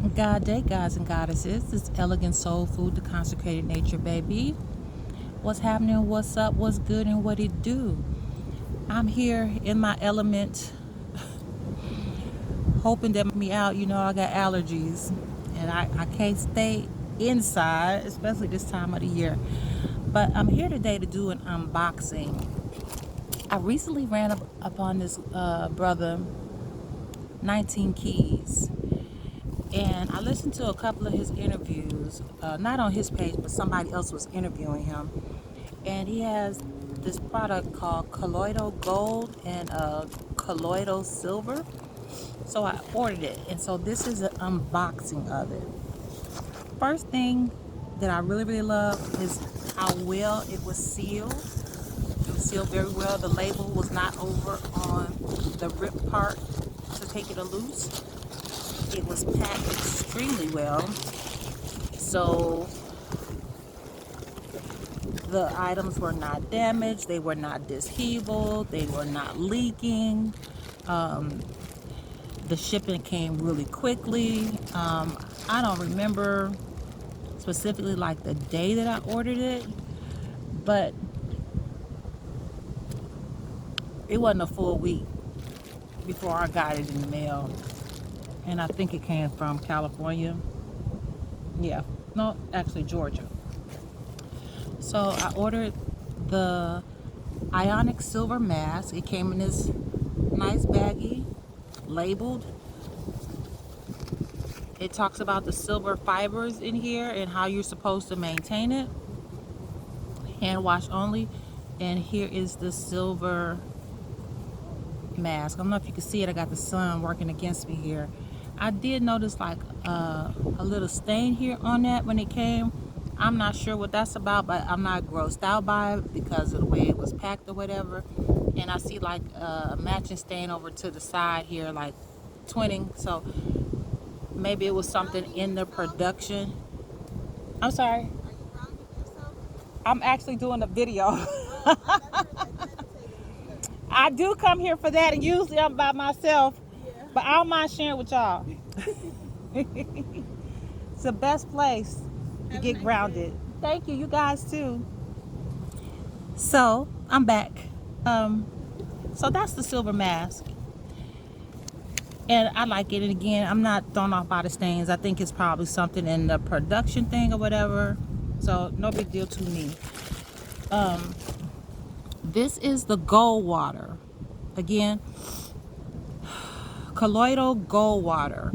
God day, gods and goddesses. This elegant soul food, the consecrated nature, baby. What's happening? What's up? What's good? And what it do? I'm here in my element, hoping that me out. You know, I got allergies, and I can't stay inside, especially this time of the year. But I'm here today to do an unboxing. I recently ran upon this brother, 19 Keys. And I listened to a couple of his interviews, not on his page, but somebody else was interviewing him. And he has this product called Colloidal Gold and Colloidal Silver. So I ordered it. And so this is an unboxing of it. First thing that I really love is how well it was sealed. It was sealed very well. The label was not over on the rip part to take it loose. It was packed extremely well, so the items were not damaged, they were not disheveled, they were not leaking. The shipping came really quickly. I don't remember specifically like the day that I ordered it, but it wasn't a full week before I got it in the mail. And I think it came from California. Yeah, no, actually Georgia. So I ordered the ionic silver mask. It came in this nice baggie, labeled. It talks about the silver fibers in here and how you're supposed to maintain it. Hand wash only. And here is the silver mask. I don't know if you can see it. I got the sun working against me here. I did notice like a little stain here on that when it came. I'm not sure what that's about, but I'm not grossed out by it because of the way it was packed or whatever. And I see like a matching stain over to the side here, like twinning. So maybe it was something in the production. I'm sorry. I'm actually doing a video. I do come here for that, and usually I'm by myself. But I don't mind sharing with y'all. It's the best place to get grounded. Thank you, you guys too. So I'm back. So that's the silver mask, and I like it. And again, I'm not thrown off by the stains. I think it's probably something in the production thing or whatever. So no big deal to me. This is the Golde Water. Again, colloidal gold water.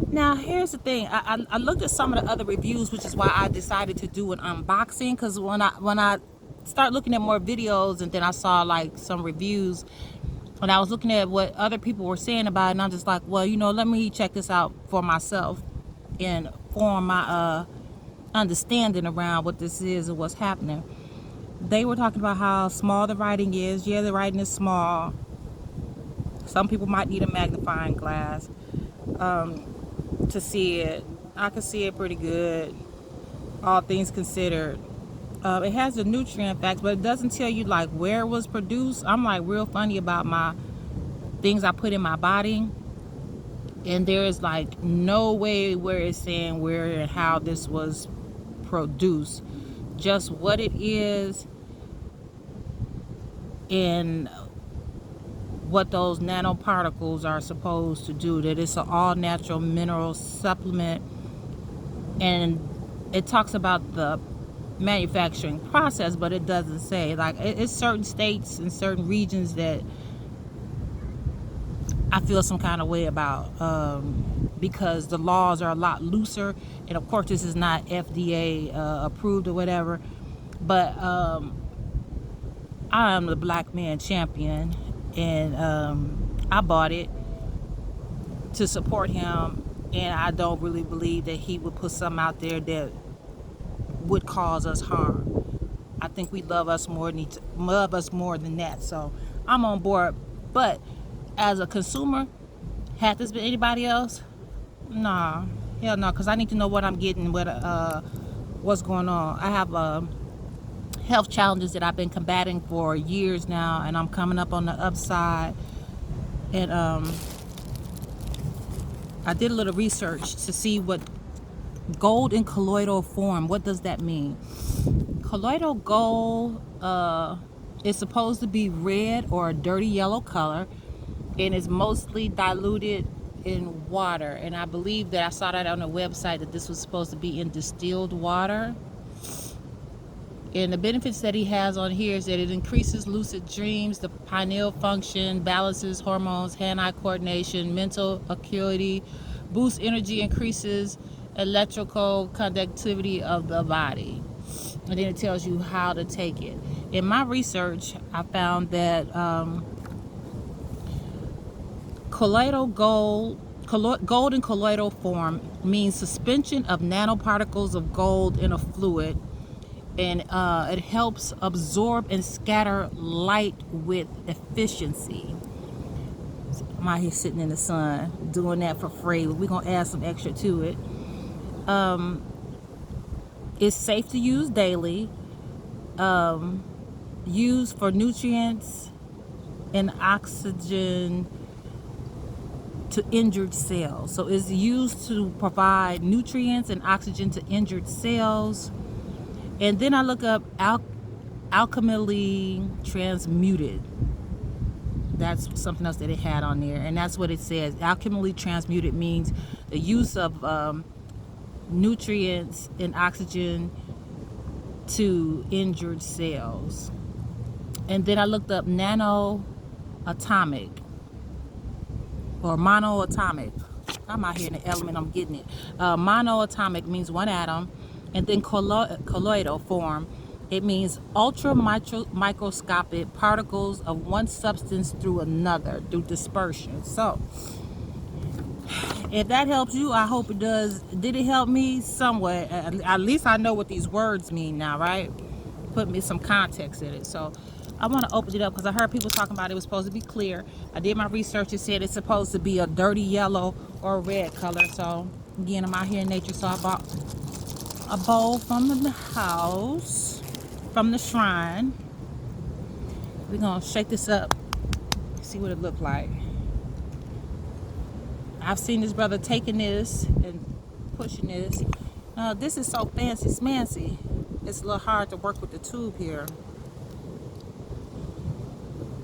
Now here's the thing. I looked at some of the other reviews, which is why I decided to do an unboxing, because when I start looking at more videos and then I saw like some reviews and I was looking at what other people were saying about it, and I'm just like, well, you know, let me check this out for myself and form my understanding around what this is and what's happening. They were talking about how small the writing is. Yeah, the writing is small. Some people might need a magnifying glass to see it. I can see it pretty good, all things considered. It has the nutrient facts, but it doesn't tell you like where it was produced. I'm like real funny about my things I put in my body, and there is like no way where it's saying where and how this was produced. Just what it is and what those nanoparticles are supposed to do. That it's an all-natural mineral supplement, and it talks about the manufacturing process, but it doesn't say. Like, it's certain states and certain regions that I feel some kind of way about, because the laws are a lot looser, and of course this is not FDA approved or whatever, but I am the black man champion, and I bought it to support him, and I don't really believe that he would put something out there that would cause us harm. I think we love us more than that. So I'm on board. But as a consumer, had this been anybody else, nah, hell no, because I need to know what I'm getting, what's going on. I have health challenges that I've been combating for years now, and I'm coming up on the upside. And I did a little research to see what gold in colloidal form, what does that mean? Colloidal gold is supposed to be red or a dirty yellow color, and is mostly diluted in water. And I believe that I saw that on the website that this was supposed to be in distilled water. And the benefits that he has on here is that it increases lucid dreams, the pineal function, balances hormones, hand-eye coordination, mental acuity, boosts energy, increases electrical conductivity of the body. And then it tells you how to take it. In my research, I found that gold in colloidal form means suspension of nanoparticles of gold in a fluid, and it helps absorb and scatter light with efficiency. So I'm out here sitting in the sun doing that for free. We're gonna add some extra to it. It's safe to use daily. Used for nutrients and oxygen to injured cells. So it's used to provide nutrients and oxygen to injured cells. And then I look up alchemically transmuted. That's something else that it had on there, and that's what it says. Alchemically transmuted means the use of nutrients and oxygen to injured cells. And then I looked up nanoatomic or monoatomic. I'm out here in the element, I'm getting it. Monoatomic means one atom. And then colloidal form, it means ultra microscopic particles of one substance through another, through dispersion. So if that helps you, I hope it does. Did it help me somewhat? At least I know what these words mean now, right? Put me some context in it. So I want to open it up because I heard people talking about it was supposed to be clear. I did my research. It said it's supposed to be a dirty yellow or red color. So again, I'm out here in nature, so I bought a bowl from the house, from the shrine. We're gonna shake this up, see what it looked like. I've seen this brother taking this and pushing this. This is so fancy smancy. It's a little hard to work with the tube here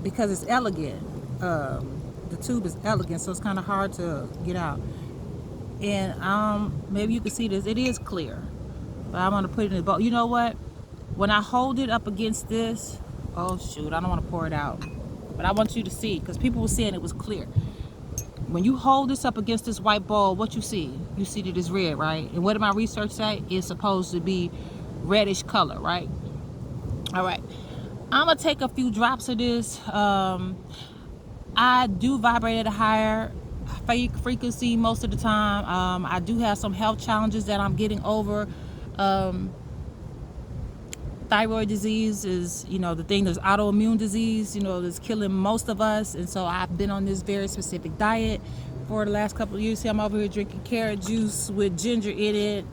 because it's elegant. The tube is elegant, so it's kind of hard to get out. And maybe you can see this. It is clear. But I'm gonna put it in the bowl. You know what? When I hold it up against this, oh shoot, I don't want to pour it out. But I want you to see, because people were saying it was clear. When you hold this up against this white bowl, what you see? You see that it's red, right? And what did my research say? It's supposed to be reddish color, right? All right. I'm gonna take a few drops of this. I do vibrate at a higher frequency most of the time. I do have some health challenges that I'm getting over. Thyroid disease is, the thing. There's autoimmune disease, that's killing most of us. And so I've been on this very specific diet for the last couple of years. See, I'm over here drinking carrot juice with ginger in it.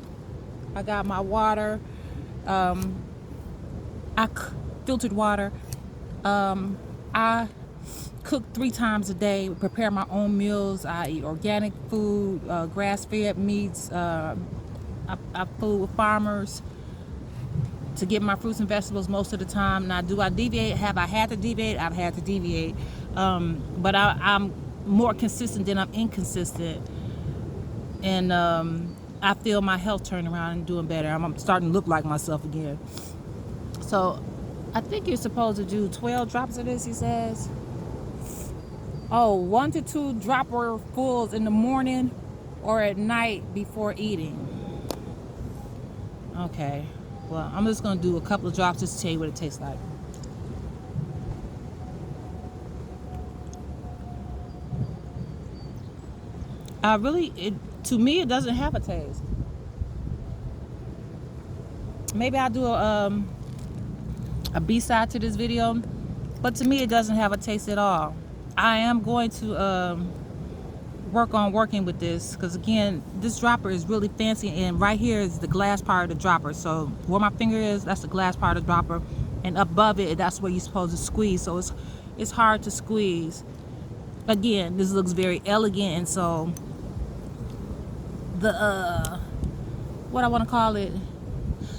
I got my water. Filtered water. I cook 3 times a day, prepare my own meals. I eat organic food, grass-fed meats. I food with farmers to get my fruits and vegetables most of the time. Now, do I deviate? Have I had to deviate? I've had to deviate. But I'm more consistent than I'm inconsistent. And I feel my health turning around and doing better. I'm starting to look like myself again. So I think you're supposed to do 12 drops of this, he says. Oh, 1 to 2 dropperfuls in the morning or at night before eating. Okay, well, I'm just gonna do a couple of drops just to tell you what it tastes like. To me, it doesn't have a taste. Maybe I'll do a B-side to this video, but to me, it doesn't have a taste at all. I am going to work on working with this, because again, this dropper is really fancy, and right here is the glass part of the dropper. So where my finger is, that's the glass part of the dropper, and above it, that's where you're supposed to squeeze. So it's hard to squeeze. Again, this looks very elegant, and so the what I want to call it,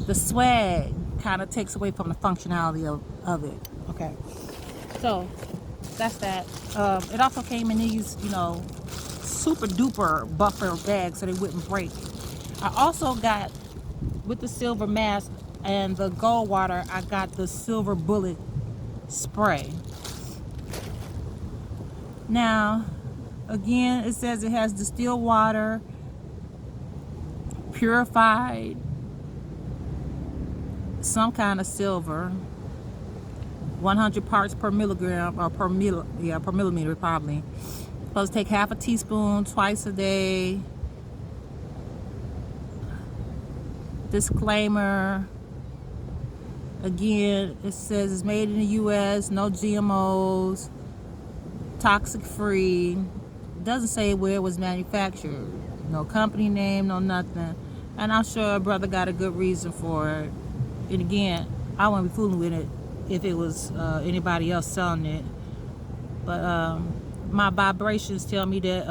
the swag kind of takes away from the functionality of it. Okay, so that's that. It also came in these, you know, super duper buffer bags so they wouldn't break. I also got, with the silver mask and the gold water, I got the silver bullet spray. Now again, it says it has distilled water, purified some kind of silver, 100 parts per milligram, or per millimeter probably. Supposed to take half a teaspoon twice a day. Disclaimer, again, it says it's made in the US, no GMOs, toxic free. Doesn't say where it was manufactured, no company name, no nothing. And I'm sure a brother got a good reason for it. And again, I wouldn't be fooling with it if it was anybody else selling it. But my vibrations tell me that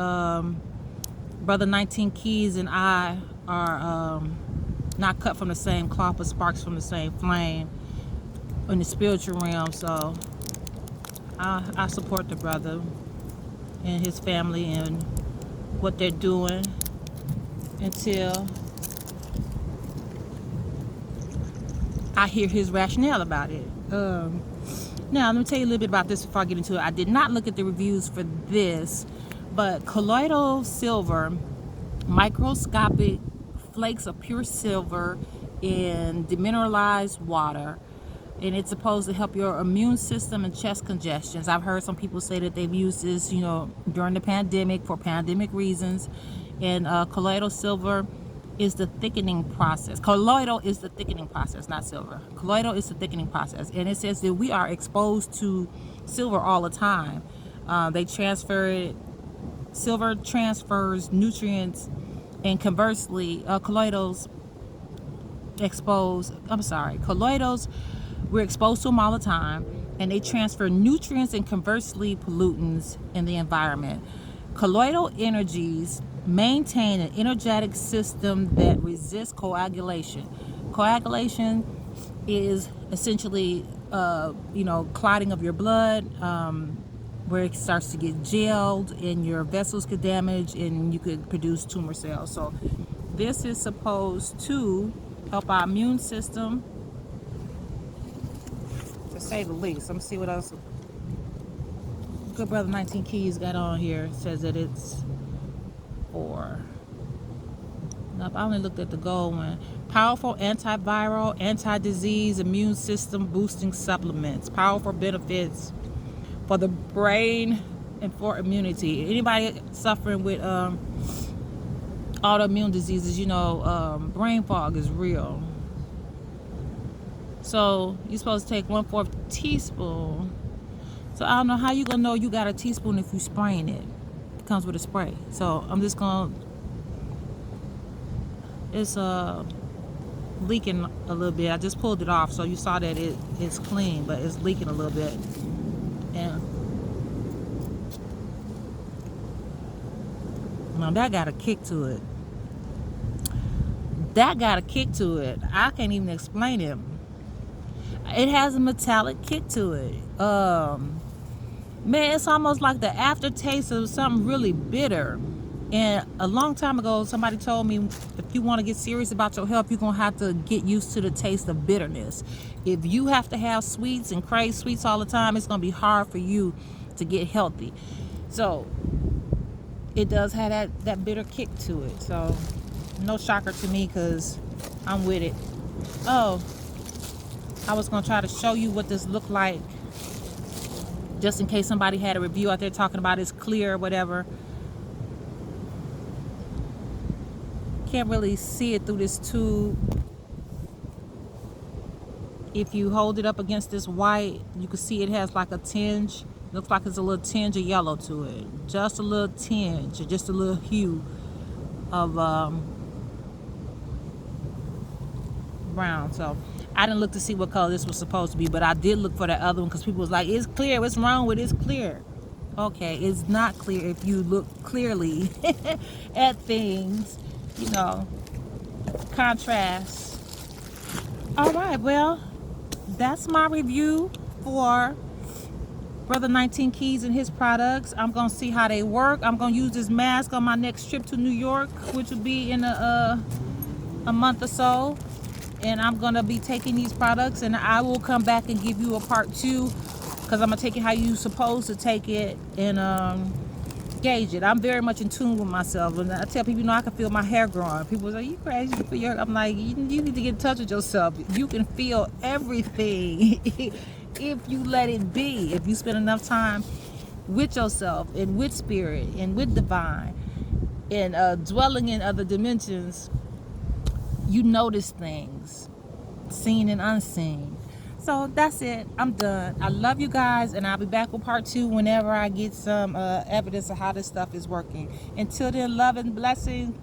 brother 19 Keys and I are not cut from the same cloth, but sparks from the same flame in the spiritual realm. So I support the brother and his family and what they're doing until I hear his rationale about it. Now, let me tell you a little bit about this before I get into it. I did not look at the reviews for this, but colloidal silver, microscopic flakes of pure silver in demineralized water, and it's supposed to help your immune system and chest congestions. I've heard some people say that they've used this, you know, during the pandemic for pandemic reasons. And colloidal silver is the thickening process. Colloidal is the thickening process, not silver. Colloidal is the thickening process, and it says that we are exposed to silver all the time. They transfer it. Silver transfers nutrients, and conversely, colloidals colloidals, we're exposed to them all the time, and they transfer nutrients and conversely pollutants in the environment. Colloidal energies maintain an energetic system that resists coagulation. Coagulation is essentially, clotting of your blood, where it starts to get gelled and your vessels get damaged and you could produce tumor cells. So this is supposed to help our immune system, to say the least. Let me see what else good brother 19 Keys got on here. It says that it's for, nope, I only looked at the gold one. Powerful antiviral, anti-disease, immune system boosting supplements. Powerful benefits for the brain and for immunity. Anybody suffering with autoimmune diseases, brain fog is real. So you're supposed to take 1/4 teaspoon. So I don't know how you gonna know you got a teaspoon if you spraying it. It comes with a spray. So I'm just gonna, it's leaking a little bit. I just pulled it off, so you saw that it's clean, but it's leaking a little bit. And now that got a kick to it. That got a kick to it. I can't even explain it. It has a metallic kick to it. Man, it's almost like the aftertaste of something really bitter. And a long time ago, somebody told me, if you want to get serious about your health, you're going to have to get used to the taste of bitterness. If you have to have sweets and crave sweets all the time, it's going to be hard for you to get healthy. So it does have that bitter kick to it. So no shocker to me, because I'm with it. Oh, I was going to try to show you what this looked like, just in case somebody had a review out there talking about it's clear or whatever. Can't really see it through this tube. If you hold it up against this white, you can see it has like a tinge. Looks like it's a little tinge of yellow to it. Just a little tinge, or just a little hue of brown. So I didn't look to see what color this was supposed to be, but I did look for that other one, because people was like, it's clear, what's wrong with it? It's clear. Okay, it's not clear if you look clearly at things. you know, contrast. All right, well, that's my review for Brother 19 Keys and his products. I'm gonna see how they work. I'm gonna use this mask on my next trip to New York, which will be in a month or so. And I'm gonna be taking these products, and I will come back and give you a part 2, because I'm gonna take it how you supposed to take it and gauge it. I'm very much in tune with myself, and I tell people, you know, I can feel my hair growing. People say, you crazy, you feel your... I'm like, you need to get in touch with yourself. You can feel everything if you let it be, if you spend enough time with yourself and with spirit and with divine and dwelling in other dimensions. You notice things, seen and unseen. So that's it. I'm done. I love you guys, and I'll be back with part 2 whenever I get some evidence of how this stuff is working. Until then, love and blessings.